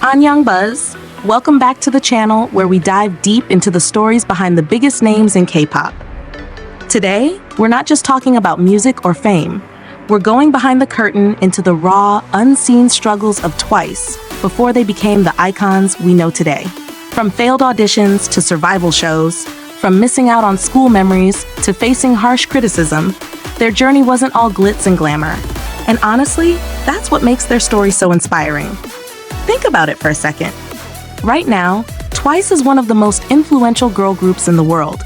Annyeong Buzz. Welcome back to the channel where we dive deep into the stories behind the biggest names in K-pop. Today, we're not just talking about music or fame. We're going behind the curtain into the raw, unseen struggles of Twice before they became the icons we know today. From failed auditions to survival shows, from missing out on school memories to facing harsh criticism, their journey wasn't all glitz and glamour. And honestly, that's what makes their story so inspiring. Think about it for a second. Right now, Twice is one of the most influential girl groups in the world.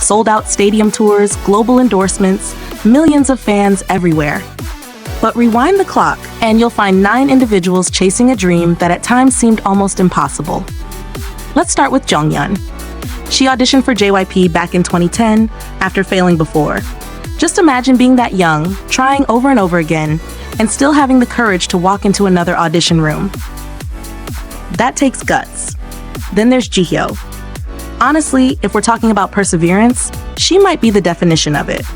Sold-out stadium tours, global endorsements, millions of fans everywhere. But rewind the clock, and you'll find 9 individuals chasing a dream that at times seemed almost impossible. Let's start with Jeongyeon. She auditioned for JYP back in 2010 after failing before. Just imagine being that young, trying over and over again, and still having the courage to walk into another audition room. That takes guts. Then there's Jihyo. Honestly, if we're talking about perseverance, she might be the definition of it.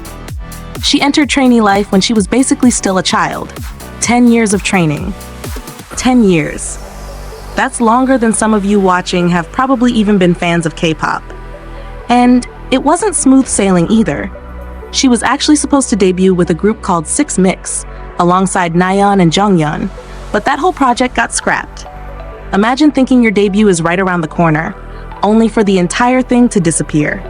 She entered trainee life when she was basically still a child. 10 years of training. 10 years. That's longer than some of you watching have probably even been fans of K-pop. And it wasn't smooth sailing either. She was actually supposed to debut with a group called Six Mix, alongside Nayeon and Jeongyeon, but that whole project got scrapped. Imagine thinking your debut is right around the corner, only for the entire thing to disappear.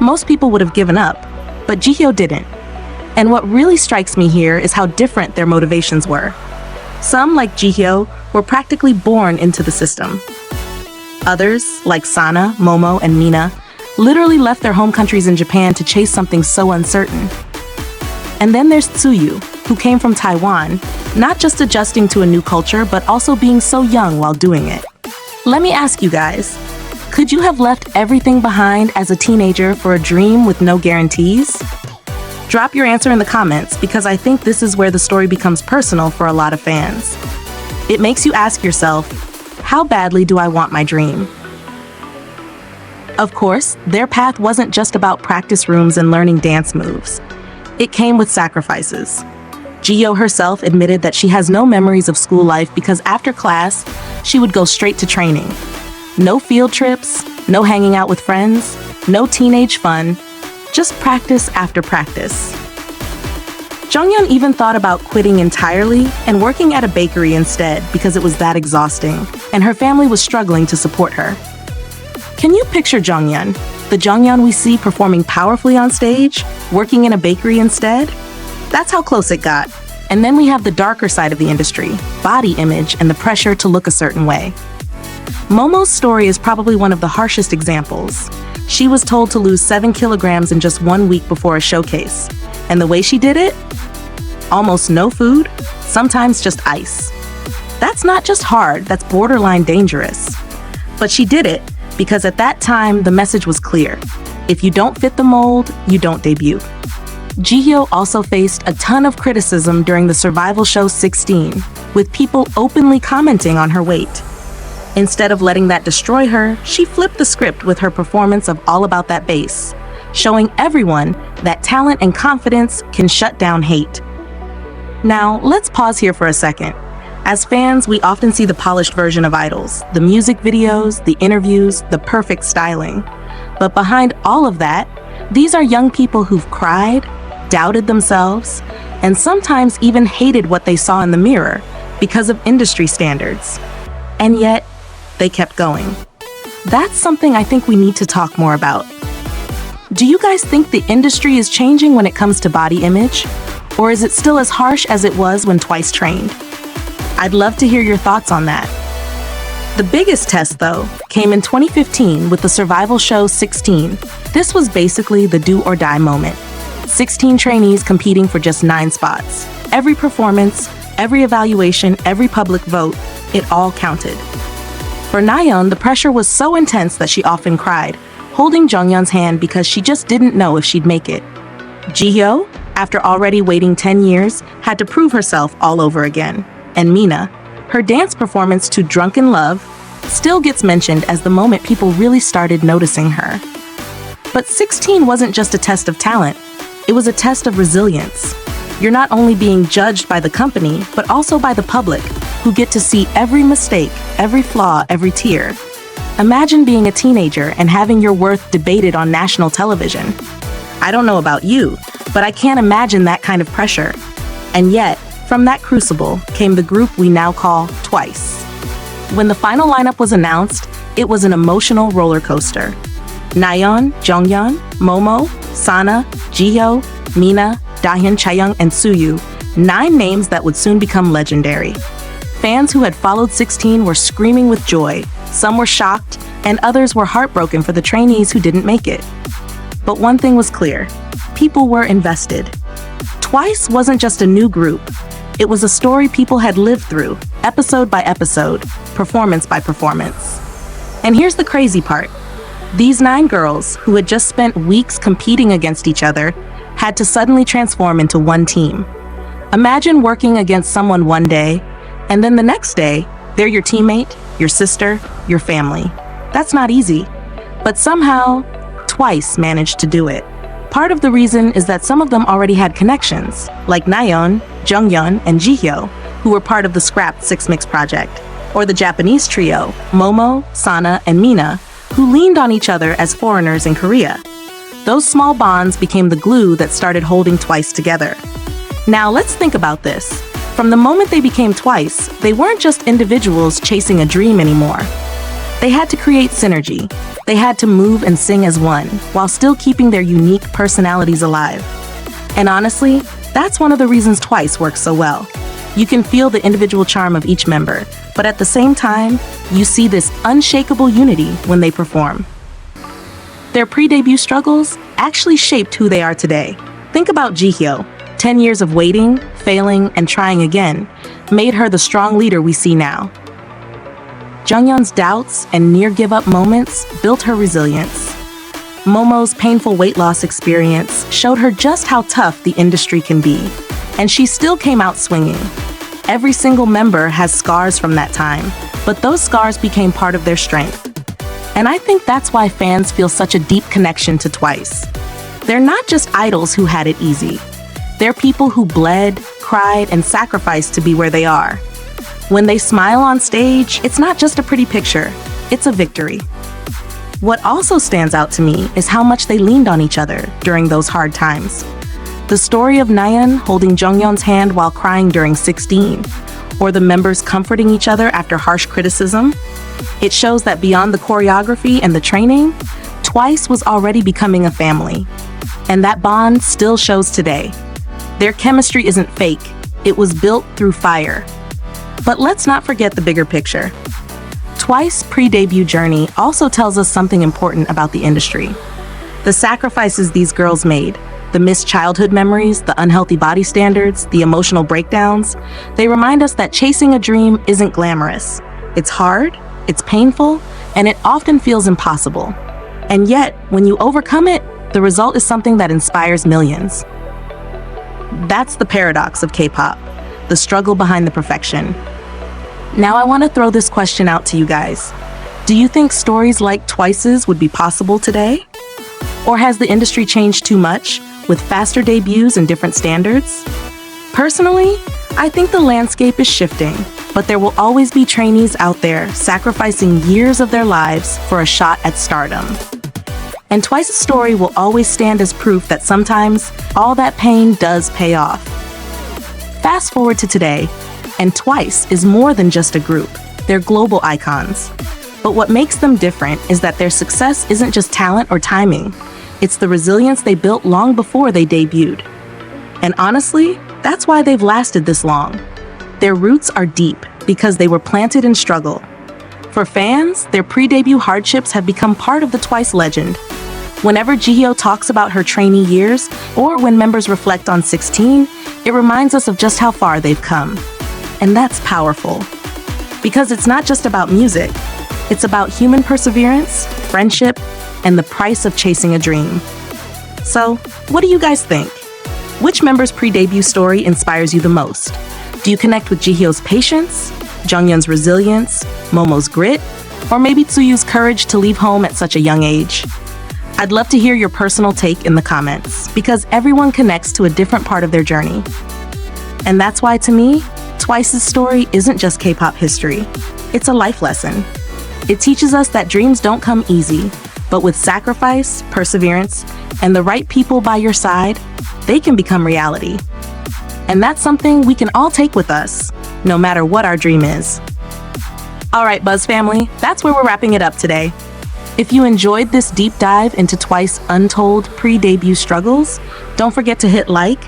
Most people would have given up, but Jihyo didn't. And what really strikes me here is how different their motivations were. Some, like Jihyo, were practically born into the system. Others, like Sana, Momo, and Mina, literally left their home countries in Japan to chase something so uncertain. And then there's Tsuyu, who came from Taiwan, not just adjusting to a new culture, but also being so young while doing it. Let me ask you guys, could you have left everything behind as a teenager for a dream with no guarantees? Drop your answer in the comments, because I think this is where the story becomes personal for a lot of fans. It makes you ask yourself, how badly do I want my dream? Of course, their path wasn't just about practice rooms and learning dance moves. It came with sacrifices. Jihyo herself admitted that she has no memories of school life because after class, she would go straight to training. No field trips, no hanging out with friends, no teenage fun, just practice after practice. Jeongyeon even thought about quitting entirely and working at a bakery instead because it was that exhausting, and her family was struggling to support her. Can you picture Jeongyeon, the Jeongyeon we see performing powerfully on stage, working in a bakery instead? That's how close it got. And then we have the darker side of the industry, body image and the pressure to look a certain way. Momo's story is probably one of the harshest examples. She was told to lose 7 kilograms in just 1 week before a showcase. And the way she did it? Almost no food, sometimes just ice. That's not just hard, that's borderline dangerous. But she did it because at that time, the message was clear. If you don't fit the mold, you don't debut. Jihyo also faced a ton of criticism during the survival show 16, with people openly commenting on her weight. Instead of letting that destroy her, she flipped the script with her performance of All About That Bass, showing everyone that talent and confidence can shut down hate. Now, let's pause here for a second. As fans, we often see the polished version of idols, the music videos, the interviews, the perfect styling. But behind all of that, these are young people who've cried, doubted themselves, and sometimes even hated what they saw in the mirror because of industry standards. And yet, they kept going. That's something I think we need to talk more about. Do you guys think the industry is changing when it comes to body image? Or is it still as harsh as it was when Twice trained? I'd love to hear your thoughts on that. The biggest test, though, came in 2015 with the survival show 16. This was basically the do or die moment. 16 trainees competing for just 9 spots. Every performance, every evaluation, every public vote, it all counted. For Nayeon, the pressure was so intense that she often cried, holding Jeongyeon's hand because she just didn't know if she'd make it. Jihyo, after already waiting 10 years, had to prove herself all over again. And Mina, her dance performance to Drunken Love, still gets mentioned as the moment people really started noticing her. But 16 wasn't just a test of talent, it was a test of resilience. You're not only being judged by the company, but also by the public, who get to see every mistake, every flaw, every tear. Imagine being a teenager and having your worth debated on national television. I don't know about you, but I can't imagine that kind of pressure. And yet, from that crucible came the group we now call Twice. When the final lineup was announced, it was an emotional roller coaster. Nayeon, Jeongyeon, Momo, Sana, Jihyo, Mina, Dahyun, Chaeyoung, and Suyu, 9 names that would soon become legendary. Fans who had followed 16 were screaming with joy, some were shocked, and others were heartbroken for the trainees who didn't make it. But one thing was clear, people were invested. Twice wasn't just a new group, it was a story people had lived through, episode by episode, performance by performance. And here's the crazy part. These 9 girls, who had just spent weeks competing against each other, had to suddenly transform into one team. Imagine working against someone one day, and then the next day, they're your teammate, your sister, your family. That's not easy. But somehow, Twice managed to do it. Part of the reason is that some of them already had connections, like Nayeon, Jeongyeon, and Jihyo, who were part of the scrapped Six Mix project, or the Japanese trio, Momo, Sana, and Mina, who leaned on each other as foreigners in Korea. Those small bonds became the glue that started holding Twice together. Now let's think about this. From the moment they became Twice, they weren't just individuals chasing a dream anymore. They had to create synergy. They had to move and sing as one, while still keeping their unique personalities alive. And honestly, that's one of the reasons Twice works so well. You can feel the individual charm of each member, but at the same time, you see this unshakable unity when they perform. Their pre-debut struggles actually shaped who they are today. Think about Jihyo. 10 years of waiting, failing, and trying again made her the strong leader we see now. Jeongyeon's doubts and near give-up moments built her resilience. Momo's painful weight loss experience showed her just how tough the industry can be, and she still came out swinging. Every single member has scars from that time, but those scars became part of their strength. And I think that's why fans feel such a deep connection to Twice. They're not just idols who had it easy. They're people who bled, cried, and sacrificed to be where they are. When they smile on stage, it's not just a pretty picture, it's a victory. What also stands out to me is how much they leaned on each other during those hard times. The story of Nayeon holding Jeongyeon's hand while crying during 16, or the members comforting each other after harsh criticism, it shows that beyond the choreography and the training, Twice was already becoming a family. And that bond still shows today. Their chemistry isn't fake, it was built through fire. But let's not forget the bigger picture. Twice's pre-debut journey also tells us something important about the industry. The sacrifices these girls made, the missed childhood memories, the unhealthy body standards, the emotional breakdowns, they remind us that chasing a dream isn't glamorous. It's hard, it's painful, and it often feels impossible. And yet, when you overcome it, the result is something that inspires millions. That's the paradox of K-pop, the struggle behind the perfection. Now I want to throw this question out to you guys. Do you think stories like Twice's would be possible today? Or has the industry changed too much, with faster debuts and different standards? Personally, I think the landscape is shifting, but there will always be trainees out there sacrificing years of their lives for a shot at stardom. And Twice's story will always stand as proof that sometimes all that pain does pay off. Fast forward to today, and Twice is more than just a group. They're global icons. But what makes them different is that their success isn't just talent or timing. It's the resilience they built long before they debuted. And honestly, that's why they've lasted this long. Their roots are deep because they were planted in struggle. For fans, their pre-debut hardships have become part of the Twice legend. Whenever Jihyo talks about her trainee years, or when members reflect on 16, it reminds us of just how far they've come. And that's powerful. Because it's not just about music, it's about human perseverance, friendship, and the price of chasing a dream. So, what do you guys think? Which member's pre-debut story inspires you the most? Do you connect with Jihyo's patience, Jeongyeon's resilience, Momo's grit, or maybe Tsuyu's courage to leave home at such a young age? I'd love to hear your personal take in the comments, because everyone connects to a different part of their journey. And that's why, to me, Twice's story isn't just K-pop history. It's a life lesson. It teaches us that dreams don't come easy, but with sacrifice, perseverance, and the right people by your side, they can become reality. And that's something we can all take with us, no matter what our dream is. All right, Buzz family, that's where we're wrapping it up today. If you enjoyed this deep dive into Twice Untold pre-debut struggles, don't forget to hit like,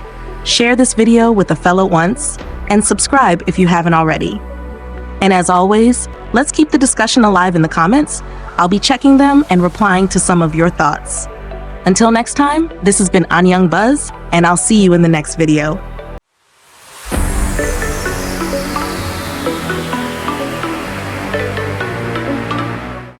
share this video with a fellow once, and subscribe if you haven't already. And as always, let's keep the discussion alive in the comments. I'll be checking them and replying to some of your thoughts. Until next time, this has been Anyang Buzz, and I'll see you in the next video.